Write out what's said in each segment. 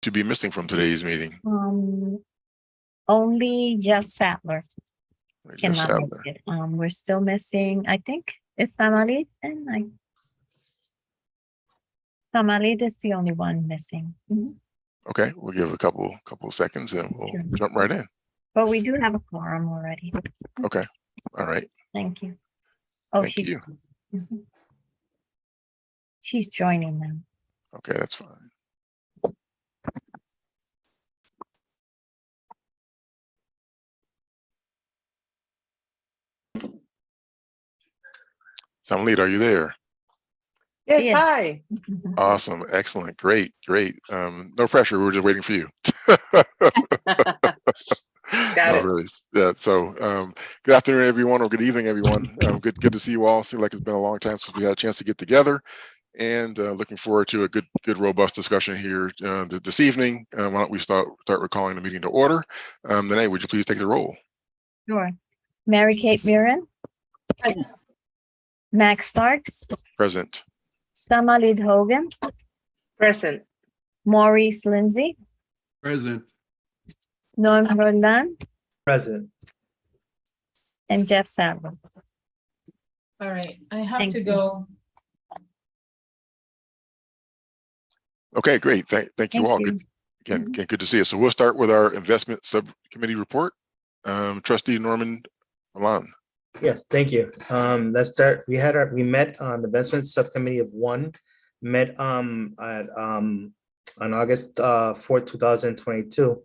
to be missing from today's meeting? Only Jeff Sattler Jeff cannot make Sadler. it. We're still missing, I think it's Samalid, and Samalid is the only one missing. Okay, we'll give a couple seconds and we'll Sure. jump right in. But we do have a quorum already. Okay, all right. Thank you. Oh, Thank you. She's joining now. Okay, that's fine. Samalid, are you there? Yes, Yeah. hi. Awesome, excellent, great. No pressure, we were just waiting for you. Got it. Really. Yeah, so good afternoon, everyone, or good evening, everyone. Good to see you all. Seems like it's been a long time since we had a chance to get together, and looking forward to a good robust discussion here this evening. Why don't we start recalling the meeting to order? Danae, would you please take the roll? Sure. Mary Kate Mirren. Present. Max Starks. Present. Samalid Hogan. Present. Maurice Lindsay. Present. Norm Roland. Present. And Jeff Sattler. All right, I have Thank to you. go. Okay, great. Thank you all. you. Good, again, good to see you. So we'll start with our investment subcommittee report. Trustee Norman Milan. Yes, thank you. Let's start. We met on the investment subcommittee of one, met on August 4th, 2022.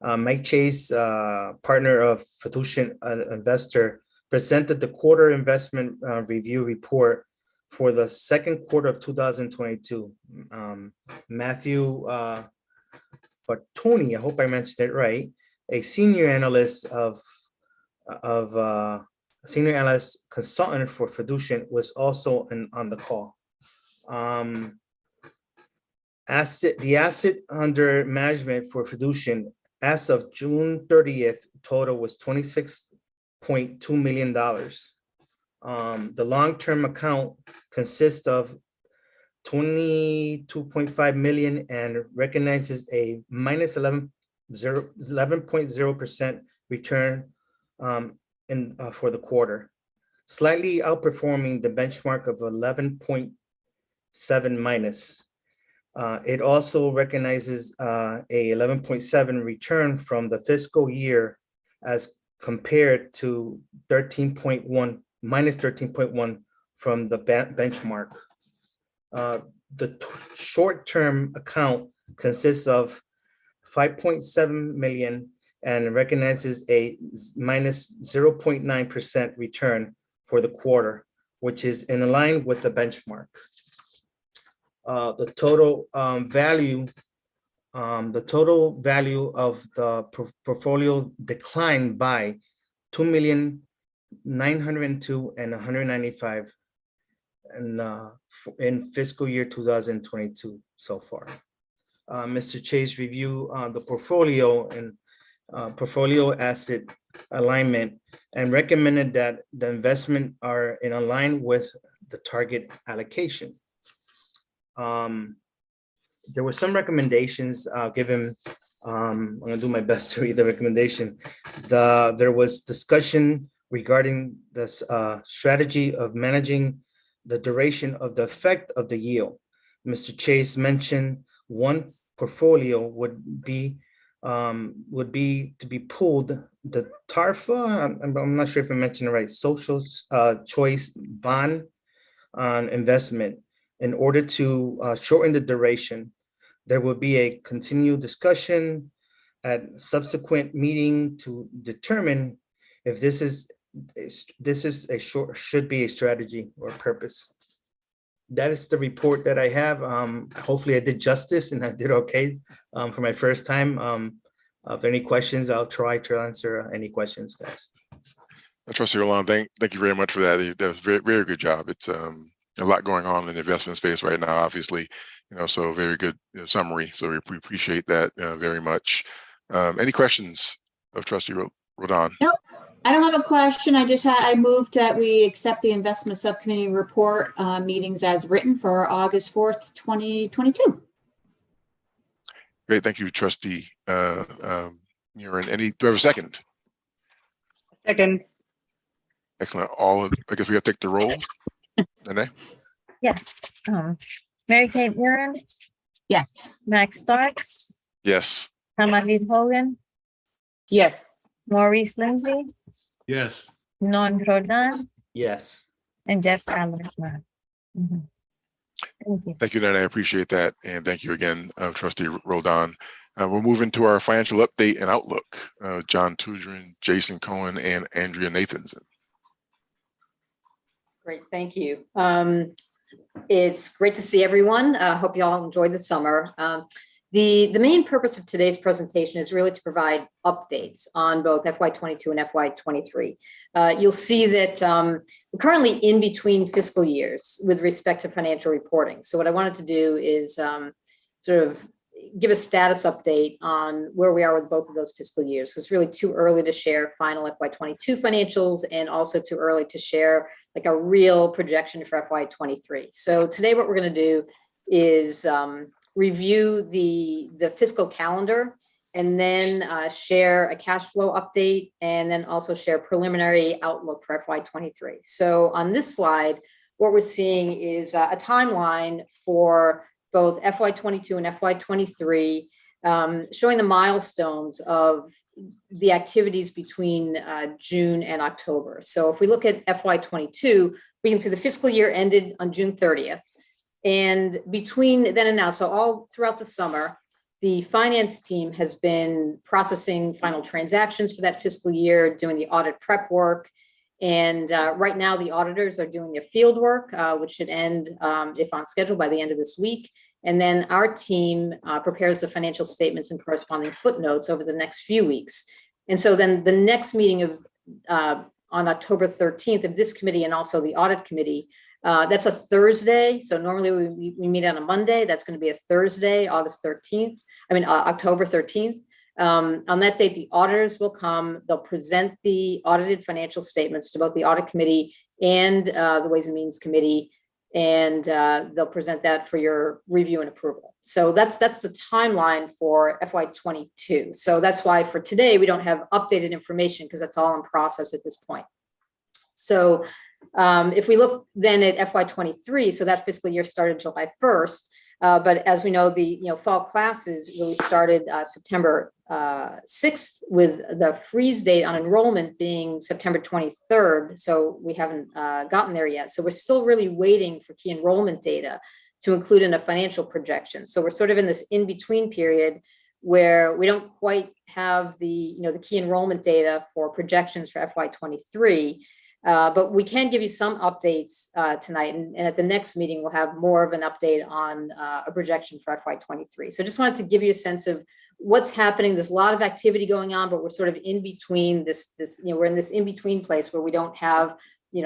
Mike Chase, partner of Fiducian Investor, presented the quarter investment review report for the second quarter of 2022. Matthew Fortuni, I hope I mentioned it right, a senior analyst senior analyst consultant for Fiducian, was also on the call. The asset under management for Fiducian as of June 30th total was $26.2 million. The long-term account consists of $22.5 million and recognizes a minus 11.0% return for the quarter, slightly outperforming the benchmark of 11.7 minus. It also recognizes a 11.7 return from the fiscal year as compared to 13.1 minus 13.1 from the benchmark. The short-term account consists of 5.7 million and recognizes a minus 0.9% return for the quarter, which is in line with the benchmark. The total value of the portfolio declined by 2,902,000 and 195 in fiscal year 2022 so far. Mr. Chase reviewed the portfolio and portfolio asset alignment and recommended that the investment are in line with the target allocation. There were some recommendations given. I'm going to do my best to read the recommendation. There was discussion regarding this strategy of managing the duration of the effect of the yield. Mr. Chase mentioned one portfolio would be to be pulled the TARFA. I'm not sure if I mentioned it right. Social choice bond investment in order to shorten the duration. There will be a continued discussion at subsequent meeting to determine if this should be a strategy or purpose. That is the report that I have. Hopefully I did justice and I did okay for my first time. If any questions, I'll try to answer any questions, guys. Trustee Roland, thank you very much for that. That was a very good job. It's a lot going on in the investment space right now, obviously, so very good summary. So we appreciate that very much. Any questions of Trustee Rodon? Nope, I don't have a question. I moved that we accept the investment subcommittee report meetings as written for August 4th, 2022. Great, thank you, Trustee Murin. Do I have a second? Second. Excellent. I guess we have to take the roll. Nene? Yes. Mary Kate Murin, Yes. Max Starks, Yes. Tamalit Hogan, Yes. Maurice Lindsay, Yes. Non Rodan, Yes. and Jeff Salazar. Mhm. Thank you. Thank you, Nene. I appreciate that. And thank you again, Trustee Roldan. We'll move into our financial update and outlook. John Tudrin, Jason Cohen, and Andrea Nathanson. Great, thank you. It's great to see everyone. Hope you all enjoyed the summer. The main purpose of today's presentation is really to provide updates on both FY22 and FY23. You'll see that we're currently in between fiscal years with respect to financial reporting. So what I wanted to do is sort of give a status update on where we are with both of those fiscal years. So it's really too early to share final FY22 financials and also too early to share like a real projection for FY23. So today what we're going to do is review the fiscal calendar and then share a cash flow update and then also share preliminary outlook for FY23. So on this slide, what we're seeing is a timeline for both FY22 and FY23, showing the milestones of the activities between June and October. So if we look at FY22, we can see the fiscal year ended on June 30th. And between then and now, so all throughout the summer, the finance team has been processing final transactions for that fiscal year, doing the audit prep work. And right now, the auditors are doing their field work, which should end, if on schedule, by the end of this week. And then our team prepares the financial statements and corresponding footnotes over the next few weeks. And so then the next meeting of on October 13th of this committee and also the audit committee, that's a Thursday. So normally we meet on a Monday. That's going to be a Thursday, October 13th. On that date, the auditors will come. They'll present the audited financial statements to both the audit committee and the Ways and Means Committee, and they'll present that for your review and approval. So that's the timeline for FY22. So that's why for today, we don't have updated information because that's all in process at this point. So if we look then at FY23, so that fiscal year started July 1st, but as we know, the fall classes really started September 6th, with the freeze date on enrollment being September 23rd. So we haven't gotten there yet. So we're still really waiting for key enrollment data to include in a financial projection. So we're sort of in this in-between period where we don't quite have the key enrollment data for projections for FY23. But we can give you some updates tonight, and at the next meeting, we'll have more of an update on a projection for FY23. So just wanted to give you a sense of what's happening. There's a lot of activity going on, but we're sort of in between we're in this in-between place where we don't have,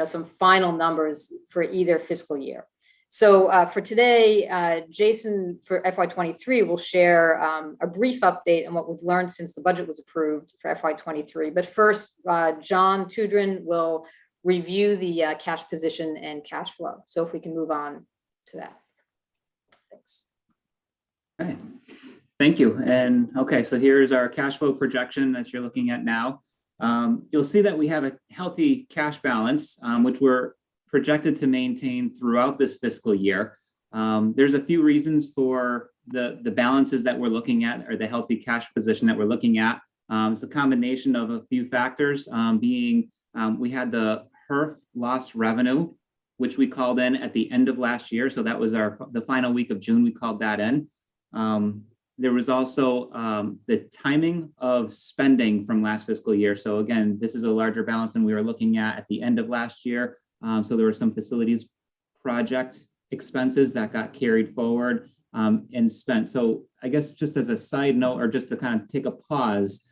some final numbers for either fiscal year. So for today, Jason for FY23 will share a brief update on what we've learned since the budget was approved for FY23. But first, John Tudrin will review the cash position and cash flow. So if we can move on to that. Thanks. All right. Thank you. And okay, so here's our cash flow projection that you're looking at now. You'll see that we have a healthy cash balance, which we're projected to maintain throughout this fiscal year. There's a few reasons for the balances that we're looking at, or the healthy cash position that we're looking at. It's a combination of a few factors, being we had the HERF lost revenue, which we called in at the end of last year. So that was the final week of June, we called that in. There was also the timing of spending from last fiscal year. So again, this is a larger balance than we were looking at the end of last year. So there were some facilities project expenses that got carried forward and spent. So I guess just as a side note, or just to kind of take a pause,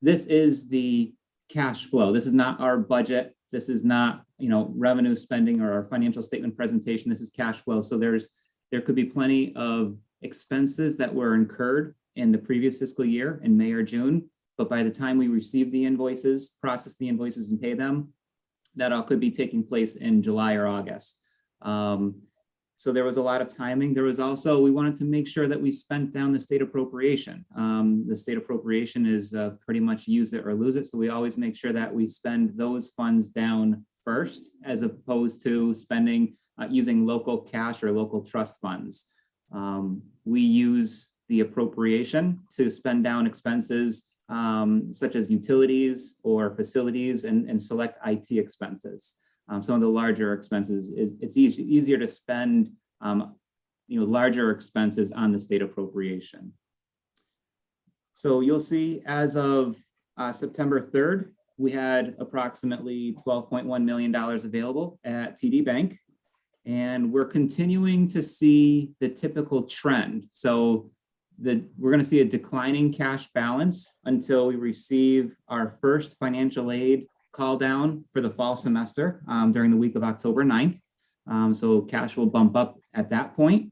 this is the cash flow. This is not our budget. This is not, revenue spending or our financial statement presentation. This is cash flow. So there could be plenty of expenses that were incurred in the previous fiscal year in May or June, but by the time we receive the invoices, process the invoices and pay them, that all could be taking place in July or August. So there was a lot of timing. There was also, we wanted to make sure that we spent down the state appropriation. The state appropriation is pretty much use it or lose it. So we always make sure that we spend those funds down first, as opposed to spending using local cash or local trust funds. We use the appropriation to spend down expenses such as utilities or facilities and select IT expenses. Some of the larger expenses it's easier to spend larger expenses on the state appropriation. So you'll see as of September 3rd, we had approximately $12.1 million available at TD Bank. And we're continuing to see the typical trend. So we're going to see a declining cash balance until we receive our first financial aid call down for the fall semester during the week of October 9th. So cash will bump up at that point.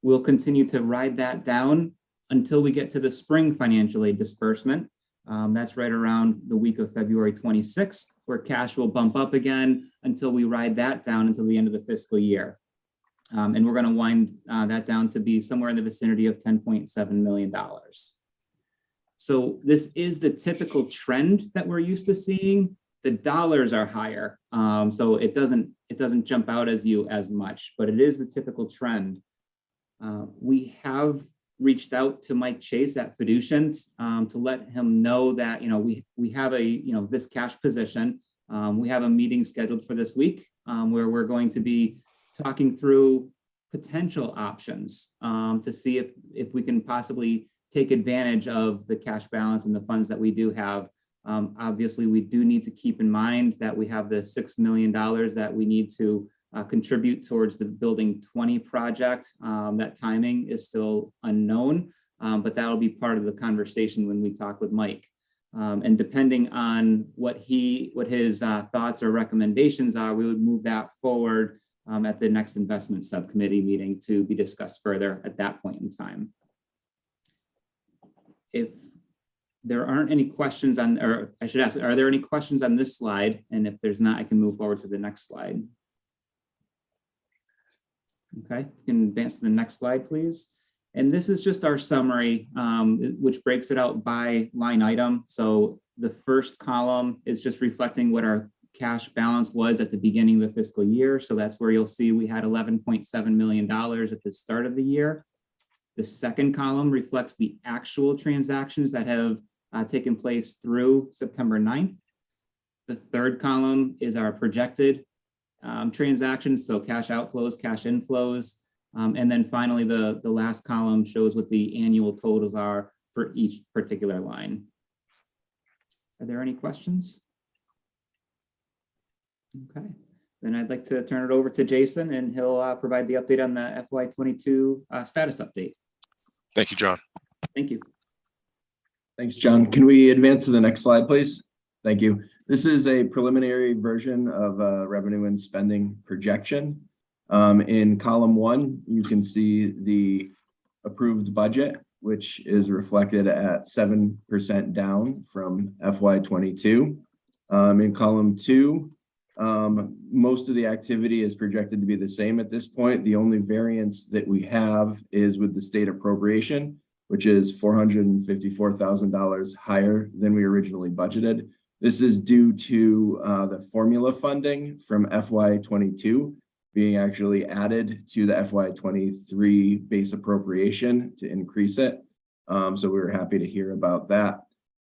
We'll continue to ride that down until we get to the spring financial aid disbursement. That's right around the week of February 26th, where cash will bump up again until we ride that down until the end of the fiscal year. And we're going to wind that down to be somewhere in the vicinity of $10.7 million. So this is the typical trend that we're used to seeing. The dollars are higher, so it doesn't jump out as much, but it is the typical trend. We have reached out to Mike Chase at Fiducians to let him know that we have this cash position. We have a meeting scheduled for this week where we're going to be talking through potential options to see if we can possibly take advantage of the cash balance and the funds that we do have. Obviously, we do need to keep in mind that we have the $6 million that we need to contribute towards the Building 20 project. That timing is still unknown, but that'll be part of the conversation when we talk with Mike. And depending on what his thoughts or recommendations are, we would move that forward at the next investment subcommittee meeting to be discussed further at that point in time. If there aren't any questions or I should ask, are there any questions on this slide? And if there's not, I can move forward to the next slide. Okay, you can advance to the next slide, please. And this is just our summary, which breaks it out by line item. So the first column is just reflecting what our cash balance was at the beginning of the fiscal year. So that's where you'll see we had $11.7 million at the start of the year. The second column reflects the actual transactions that have taken place through September 9th. The third column is our projected transactions, so cash outflows, cash inflows. And then finally, the last column shows what the annual totals are for each particular line. Are there any questions? Okay, then I'd like to turn it over to Jason and he'll provide the update on the FY22 status update. Thank you, John. Thank you. Thanks, John. Can we advance to the next slide, please? Thank you. This is a preliminary version of a revenue and spending projection. In column 1, you can see the approved budget, which is reflected at 7% down from FY22. In column 2, most of the activity is projected to be the same at this point. The only variance that we have is with the state appropriation, which is $454,000 higher than we originally budgeted. This is due to the formula funding from FY22 being actually added to the FY23 base appropriation to increase it. So we were happy to hear about that.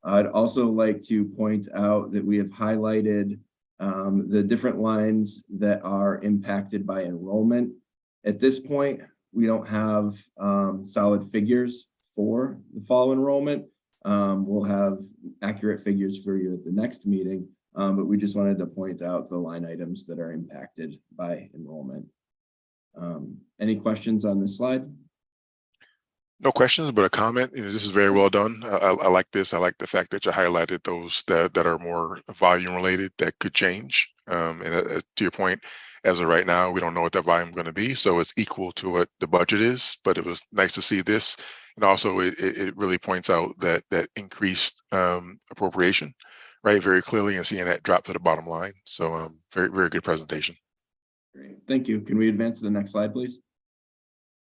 I'd also like to point out that we have highlighted the different lines that are impacted by enrollment. At this point, we don't have solid figures for the fall enrollment. We'll have accurate figures for you at the next meeting, but we just wanted to point out the line items that are impacted by enrollment. Any questions on this slide? No questions, but a comment. This is very well done. I like this. I like the fact that you highlighted those that are more volume related that could change. And to your point, as of right now, we don't know what that volume is going to be. So it's equal to what the budget is, but it was nice to see this. And also it really points out that increased appropriation, right, very clearly, and seeing that drop to the bottom line. So very, very good presentation. Great, thank you. Can we advance to the next slide, please?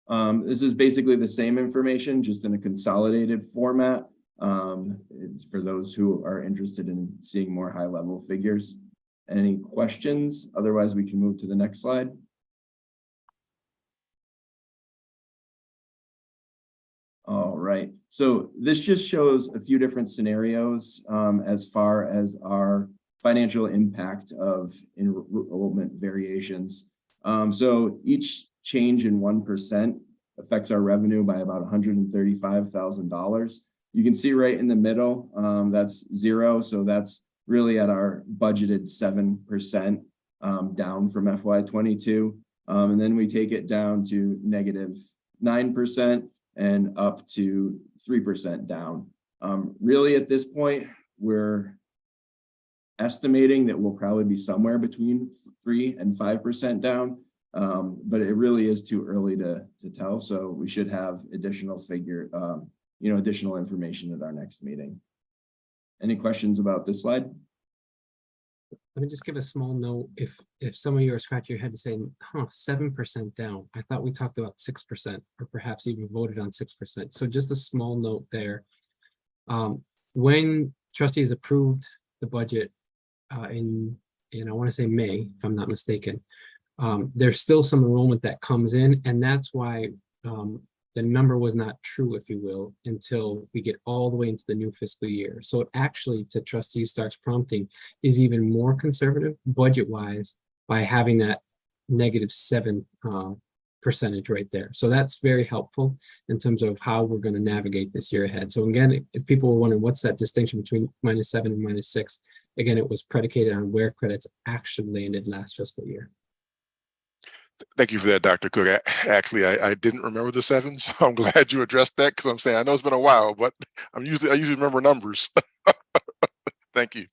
This is basically the same information, just in a consolidated format. It's for those who are interested in seeing more high-level figures. Any questions? Otherwise, we can move to the next slide. All right, so this just shows a few different scenarios as far as our financial impact of enrollment variations. So each change in 1% affects our revenue by about $135,000. You can see right in the middle, that's 0. So that's really at our budgeted 7% down from FY22. And then we take it down to -9% and up to 3% down. Really at this point, we're estimating that we'll probably be somewhere between 3 and 5% down, but it really is too early to tell. So we should have additional additional information at our next meeting. Any questions about this slide? Let me just give a small note. If some of you are scratching your head and saying, 7% down, I thought we talked about 6% or perhaps even voted on 6%. So just a small note there. When trustees approved the budget in I want to say May, if I'm not mistaken, there's still some enrollment that comes in, and that's why the number was not true, if you will, until we get all the way into the new fiscal year. So it actually, to trustees starts prompting, is even more conservative budget-wise by having that -7% right there. So that's very helpful in terms of how we're going to navigate this year ahead. So again, if people were wondering what's that distinction between -7 and -6, again, it was predicated on where credits actually landed last fiscal year. Thank you for that, Dr. Cook. Actually, I didn't remember the 7, so I'm glad you addressed that, because I'm saying I know it's been a while, but I usually remember numbers. Thank you.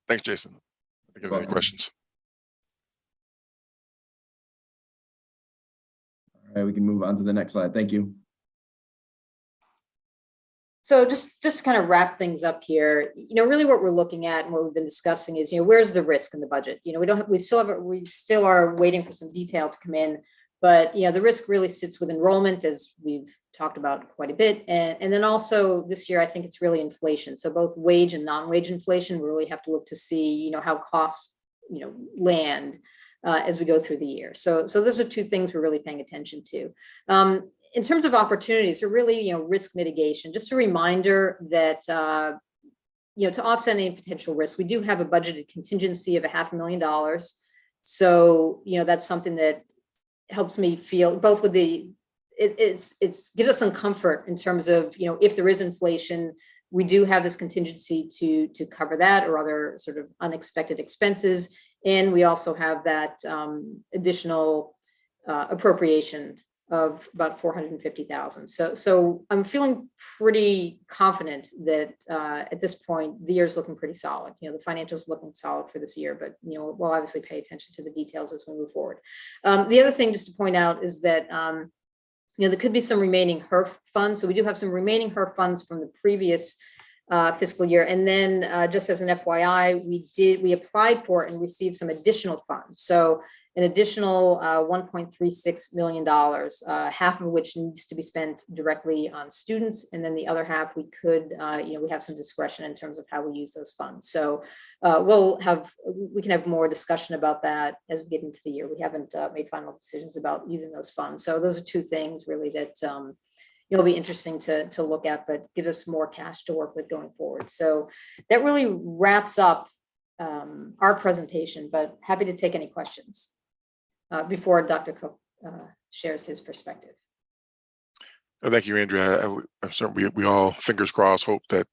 Thanks, Jason. Any questions? All right, we can move on to the next slide. Thank you. So just to kind of wrap things up here, really what we're looking at and what we've been discussing is, where's the risk in the budget? We still are waiting for some detail to come in, but the risk really sits with enrollment, as we've talked about quite a bit. And then also this year, I think it's really inflation. So both wage and non-wage inflation, we really have to look to see, how costs, land as we go through the year. So those are two things we're really paying attention to. In terms of opportunities, are really, risk mitigation. Just a reminder that, to offset any potential risk, we do have a budgeted contingency of $500,000. So, that's something that helps me feel both with it gives us some comfort in terms of, if there is inflation, we do have this contingency to cover that or other sort of unexpected expenses. And we also have that additional appropriation of about $450,000. So I'm feeling pretty confident that at this point, the year's looking pretty solid. The financials looking solid for this year, but we'll obviously pay attention to the details as we move forward. The other thing just to point out is that there could be some remaining HERF funds. So we do have some remaining HERF funds from the previous fiscal year. And then just as an FYI, we applied for and received some additional funds. So an additional $1.36 million, half of which needs to be spent directly on students. And then the other half, we have some discretion in terms of how we use those funds. So we can have more discussion about that as we get into the year. We haven't made final decisions about using those funds. So those are two things really that it'll be interesting to look at, but gives us more cash to work with going forward. So that really wraps up our presentation, but happy to take any questions before Dr. Cook shares his perspective. Thank you, Andrea. I'm certain we all, fingers crossed, hope that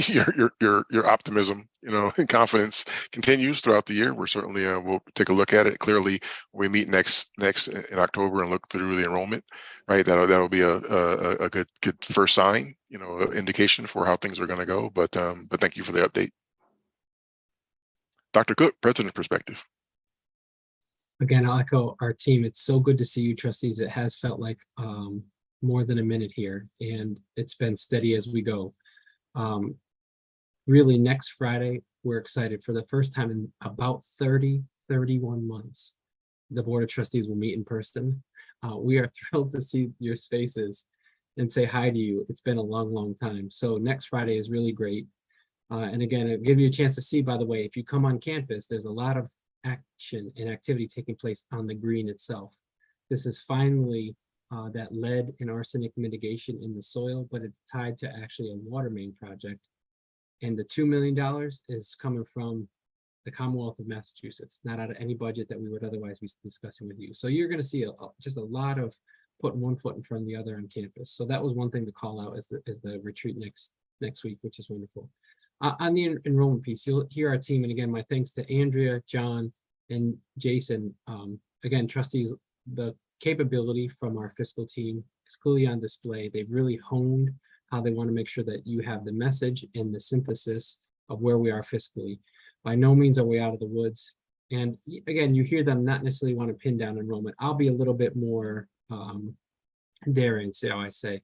your optimism, and confidence continues throughout the year. We're certainly we'll take a look at it. Clearly, when we meet next in October and look through the enrollment, right? That'll be a good first sign, indication for how things are going to go. But thank you for the update, Dr. Cook, President's perspective. Again, I'll echo our team. It's so good to see you, trustees. It has felt like more than a minute here, and it's been steady as we go. Really, next Friday, we're excited for the first time in about 30 31 months, the Board of Trustees will meet in person. We are thrilled to see your faces and say hi to you. It's been a long, long time. So next Friday is really great. And again, it'll give you a chance to see, by the way, if you come on campus, there's a lot of action and activity taking place on the green itself. This is finally that lead and arsenic mitigation in the soil, but it's tied to actually a water main project. And the $2 million is coming from the Commonwealth of Massachusetts, not out of any budget that we would otherwise be discussing with you. So you're going to see just a lot of putting one foot in front of the other on campus. So that was one thing to call out as the retreat next week, which is wonderful. On the enrollment piece, you'll hear our team, and again, my thanks to Andrea, John, and Jason. Again, trustees, the capability from our fiscal team is clearly on display. They've really honed how they want to make sure that you have the message and the synthesis of where we are fiscally. By no means are we out of the woods. And again, you hear them not necessarily want to pin down enrollment. I'll be a little bit more daring, see how I say.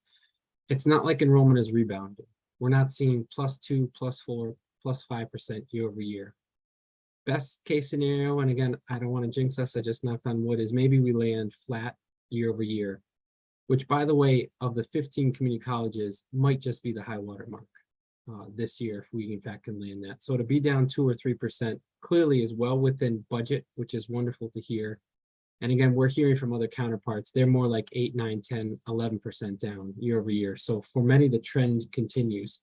It's not like enrollment is rebounding. We're not seeing +2, +4, +5% year over year. Best case scenario, and again, I don't want to jinx us, I just knocked on wood, is maybe we land flat year over year, which, by the way, of the 15 community colleges might just be the high water mark this year, if we in fact can land that. So to be down 2 or 3% clearly is well within budget, which is wonderful to hear. And again, we're hearing from other counterparts, they're more like 8, 9, 10, 11% down year over year. So for many, the trend continues.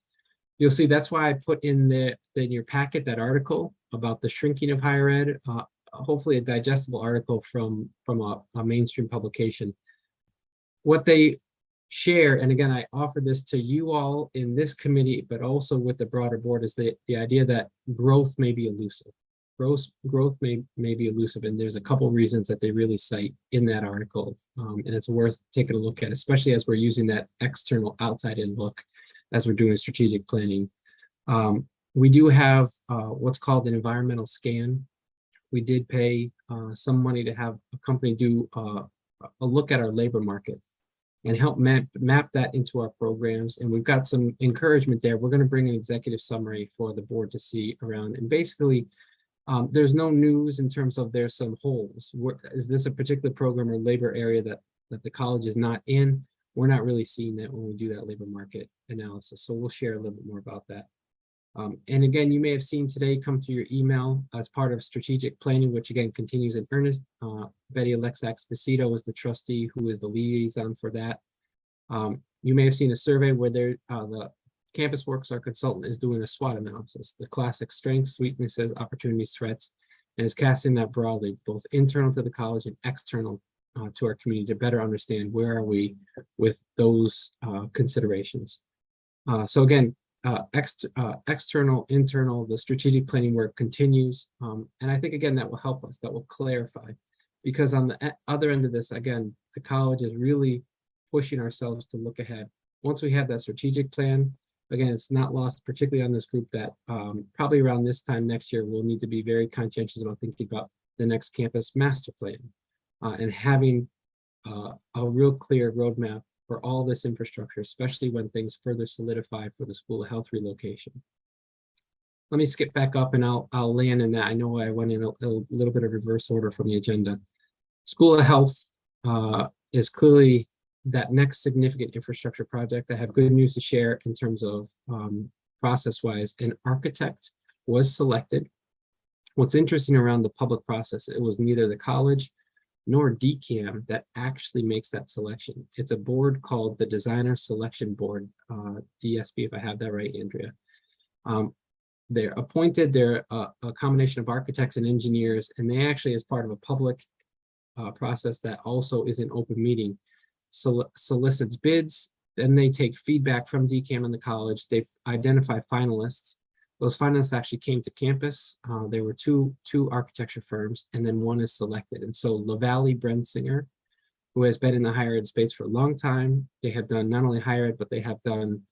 You'll see that's why I put in your packet that article about the shrinking of higher ed, hopefully a digestible article from a mainstream publication. What they share, and again, I offer this to you all in this committee, but also with the broader board, is the idea that growth may be elusive. Growth may be elusive, and there's a couple of reasons that they really cite in that article, and it's worth taking a look at, especially as we're using that external outside-in look as we're doing strategic planning. We do have what's called an environmental scan. We did pay some money to have a company do a look at our labor market and help map that into our programs. And we've got some encouragement there. We're going to bring an executive summary for the board to see around. And basically, there's no news in terms of there's some holes. Is this a particular program or labor area that the college is not in? We're not really seeing that when we do that labor market analysis. So we'll share a little bit more about that. And again, you may have seen today come through your email as part of strategic planning, which again continues in earnest. Betty Alexak-Spacito is the trustee who is the liaison for that. You may have seen a survey where the Campus Works, our consultant, is doing a SWOT analysis, the classic strengths, weaknesses, opportunities, threats, and is casting that broadly, both internal to the college and external to our community to better understand where are we with those considerations. So again, external, internal, the strategic planning work continues. And I think, again, that will help us, that will clarify. Because on the other end of this, again, the college is really pushing ourselves to look ahead. Once we have that strategic plan, again, it's not lost, particularly on this group, that probably around this time next year, we'll need to be very conscientious about thinking about the next campus master plan and having a real clear roadmap for all this infrastructure, especially when things further solidify for the School of Health relocation. Let me skip back up and I'll land in that. I know I went in a little bit of reverse order from the agenda. School of Health is clearly that next significant infrastructure project. I have good news to share in terms of process-wise. An architect was selected. What's interesting around the public process, it was neither the college nor DCAM that actually makes that selection. It's a board called the Designer Selection Board, DSB, if I have that right, Andrea. They're appointed, they're a combination of architects and engineers, and they actually, as part of a public process that also is an open meeting, solicits bids, then they take feedback from DCAM and the college, they identify finalists. Those finalists actually came to campus. There were two architecture firms, and then one is selected. And so LaValle Brensinger, who has been in the higher ed space for a long time, they have done not only higher ed, but they have done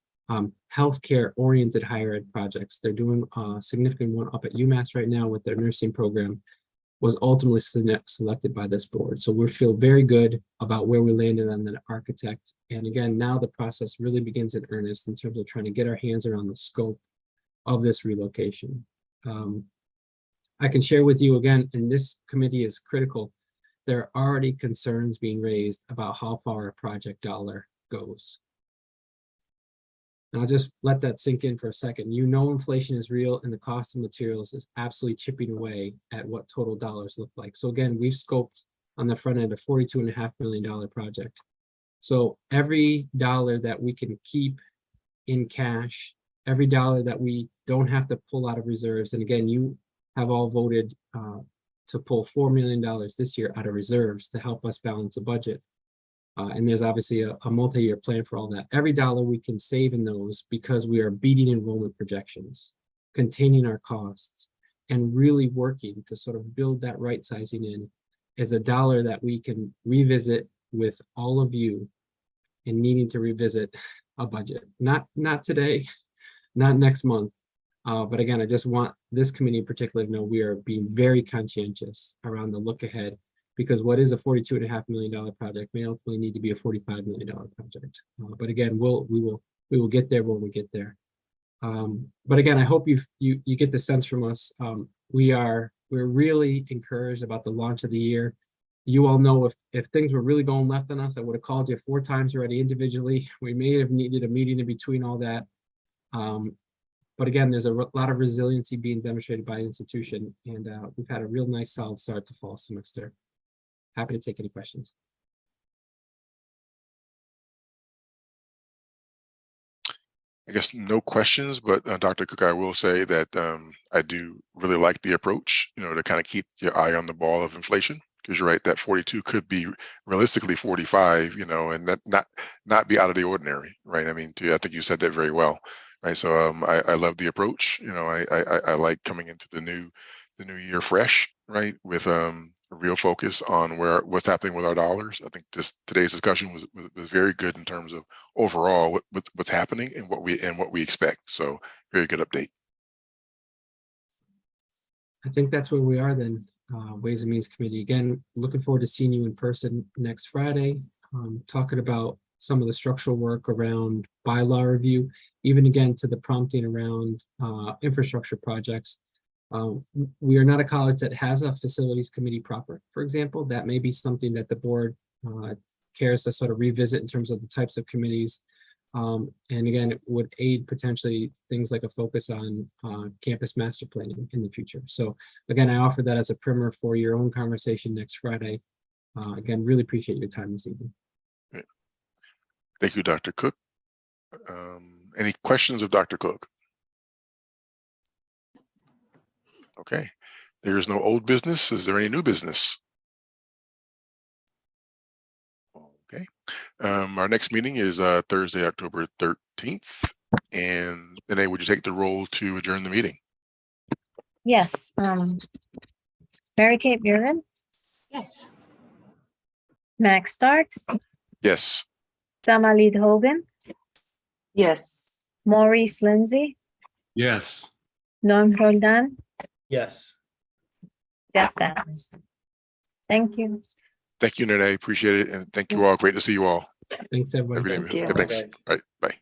healthcare-oriented higher ed projects. They're doing a significant one up at UMass right now with their nursing program, was ultimately selected by this board. So we feel very good about where we landed on the architect. And again, now the process really begins in earnest in terms of trying to get our hands around the scope of this relocation. I can share with you again, and this committee is critical. There are already concerns being raised about how far a project dollar goes. And I'll just let that sink in for a second. You know, inflation is real and the cost of materials is absolutely chipping away at what total dollars look like. So again, we've scoped on the front end a $42.5 million project. So every dollar that we can keep in cash, every dollar that we don't have to pull out of reserves, and again, you have all voted to pull $4 million this year out of reserves to help us balance a budget. And there's obviously a multi-year plan for all that. Every dollar we can save in those because we are beating enrollment projections, containing our costs, and really working to sort of build that right sizing in is a dollar that we can revisit with all of you in needing to revisit a budget. Not today, not next month. But again, I just want this committee in particular to know we are being very conscientious around the look ahead, because what is a $42.5 million project may ultimately need to be a $45 million project. But again, we will get there when we get there. But again, I hope you get the sense from us. We're really encouraged about the launch of the year. You all know if things were really going left on us, I would have called you 4 times already individually. We may have needed a meeting in between all that. But again, there's a lot of resiliency being demonstrated by the institution, and we've had a real nice solid start to fall semester. Happy to take any questions. I guess no questions, but Dr. Cook, I will say that I do really like the approach, to kind of keep your eye on the ball of inflation, because you're right, that 42 could be realistically 45, and that not be out of the ordinary, right? I mean, I think you said that very well, right? So I love the approach. I like coming into the new year fresh, right, with a real focus on what's happening with our dollars. I think today's discussion was very good in terms of overall what's happening and what we expect. So very good update. I think that's where we are then. Ways and Means Committee. Again, looking forward to seeing you in person next Friday, talking about some of the structural work around bylaw review, even again to the prompting around infrastructure projects. We are not a college that has a facilities committee proper, for example. That may be something that the board cares to sort of revisit in terms of the types of committees. And again, it would aid potentially things like a focus on campus master planning in the future. So again, I offer that as a primer for your own conversation next Friday. Again, really appreciate your time this evening. Great. Thank you, Dr. Cook. Any questions of Dr. Cook? Okay, there is no old business. Is there any new business? Okay, our next meeting is Thursday, October 13th. And Renee, would you take the roll to adjourn the meeting? Yes. Mary Kate Buren, Yes. Max Starks, Yes. Samalid Hogan, Yes. Maurice Lindsay, Yes. Norm Roldan, Yes. Jeff Sanders. Thank you. Thank you, Renee. Appreciate it. And thank you all. Great to see you all. Thanks, everybody. Every day. Thank you. Okay, thanks. Bye. All right. Bye.